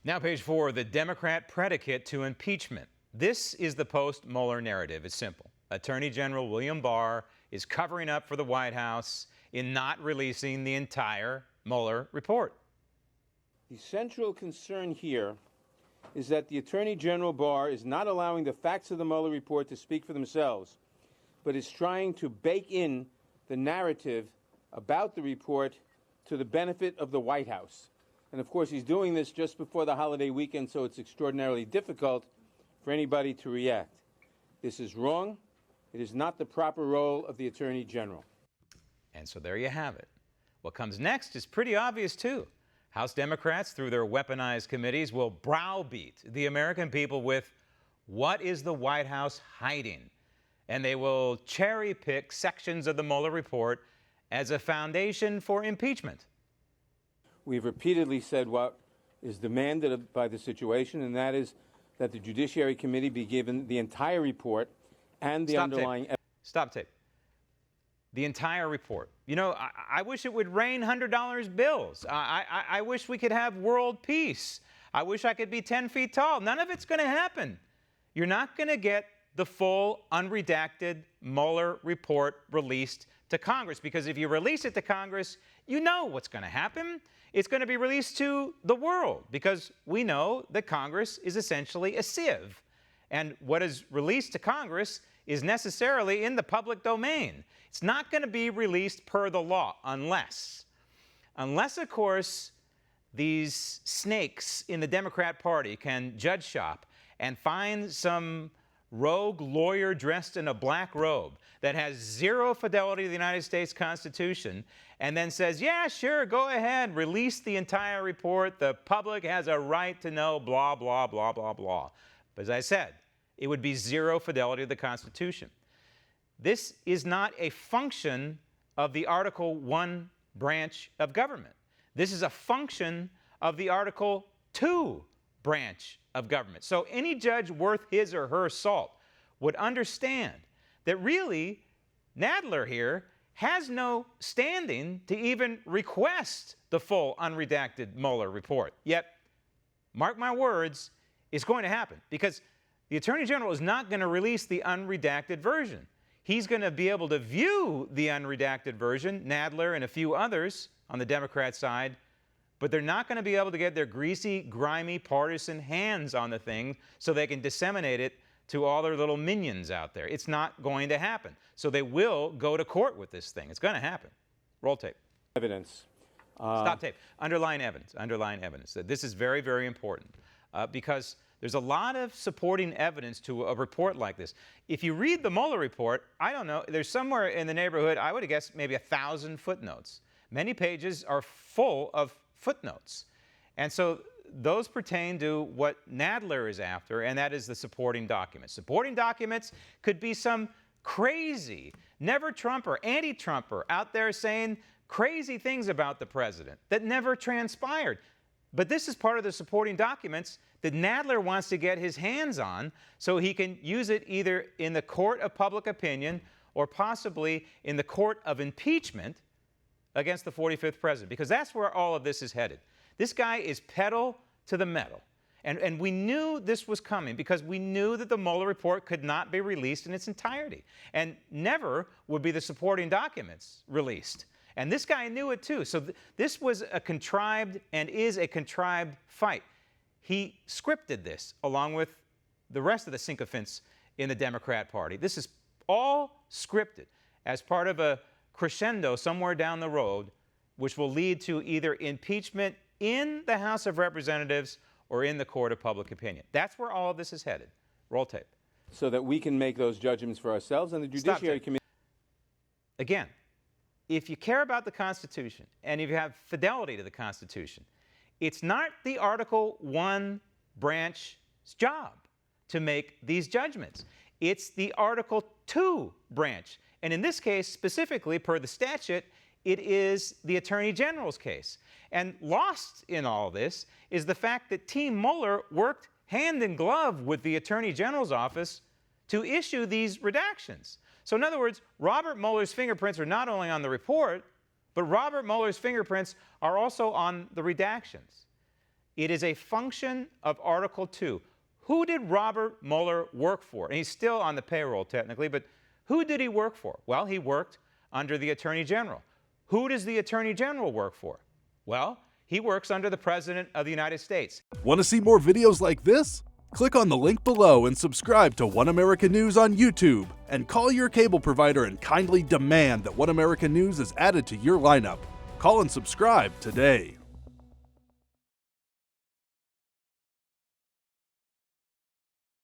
Now, page 4, the Democrat predicate to impeachment. This is the post-Mueller narrative. It's simple. Attorney General William Barr is covering up for the White House in not releasing the entire Mueller report. The central concern here is that the Attorney General Barr is not allowing the facts of the Mueller report to speak for themselves, but is trying to bake in the narrative about the report to the benefit of the White House. And of course, he's doing this just before the holiday weekend, so it's extraordinarily difficult for anybody to react. This is wrong. It is not the proper role of the Attorney General. And so there you have it. What comes next is pretty obvious, too. House Democrats, through their weaponized committees, will browbeat the American people with what is the White House hiding? And they will cherry-pick sections of the Mueller report as a foundation for impeachment. We've repeatedly said what is demanded by the situation, and that is that the Judiciary Committee be given the entire report and the underlying evidence. Stop tape. The entire report. You know, I wish it would rain $100 bills. I wish we could have world peace. I wish I could be 10 feet tall. None of it's going to happen. You're not going to get the full, unredacted Mueller report released to Congress, because if you release it to Congress, you know what's going to happen. It's going to be released to the world, because we know that Congress is essentially a sieve. And what is released to Congress is necessarily in the public domain. It's not going to be released per the law unless, of course, these snakes in the Democrat Party can judge shop and find some rogue lawyer dressed in a black robe that has zero fidelity to the United States Constitution and then says, yeah, sure, go ahead, release the entire report. The public has a right to know, blah, blah, blah, blah, blah. But as I said, it would be zero fidelity to the Constitution. This is not a function of the Article I branch of government. This is a function of the Article II branch of government. So any judge worth his or her salt would understand that really Nadler here has no standing to even request the full unredacted Mueller report. Yet, mark my words, it's going to happen, because the Attorney General is not going to release the unredacted version. He's going to be able to view the unredacted version, Nadler and a few others on the Democrat side, but they're not going to be able to get their greasy, grimy, partisan hands on the thing so they can disseminate it to all their little minions out there. It's not going to happen. So they will go to court with this thing. It's going to happen. Roll tape. Evidence. Stop tape. Underline evidence. Underline evidence. This is very, very important because there's a lot of supporting evidence to a report like this. If you read the Mueller report, I don't know, there's somewhere in the neighborhood, I would have guessed maybe 1,000 footnotes. Many pages are full of footnotes. And so those pertain to what Nadler is after, and that is the supporting documents. Supporting documents could be some crazy, never-Trumper, anti-Trumper out there saying crazy things about the president that never transpired. But this is part of the supporting documents that Nadler wants to get his hands on so he can use it either in the court of public opinion or possibly in the court of impeachment against the 45th president, because that's where all of this is headed. This guy is pedal to the metal. And we knew this was coming because we knew that the Mueller report could not be released in its entirety. And never would be the supporting documents released. And this guy knew it too. So this was a contrived and is a contrived fight. He scripted this along with the rest of the sycophants in the Democrat Party. This is all scripted as part of a crescendo somewhere down the road, which will lead to either impeachment in the House of Representatives or in the court of public opinion. That's where all of this is headed. Roll tape. So that we can make those judgments for ourselves, and the Judiciary Committee. Again, if you care about the Constitution and if you have fidelity to the Constitution, it's not the Article I branch's job to make these judgments. It's the Article II branch. And in this case, specifically, per the statute, it is the Attorney General's case. And lost in all this is the fact that Team Mueller worked hand in glove with the Attorney General's office to issue these redactions. So in other words, Robert Mueller's fingerprints are not only on the report, but Robert Mueller's fingerprints are also on the redactions. It is a function of Article 2. Who did Robert Mueller work for? And he's still on the payroll technically, but who did he work for? Well, he worked under the Attorney General. Who does the Attorney General work for? Well, he works under the President of the United States. Want to see more videos like this? Click on the link below and subscribe to One American News on YouTube, and call your cable provider and kindly demand that One American News is added to your lineup. Call and subscribe today.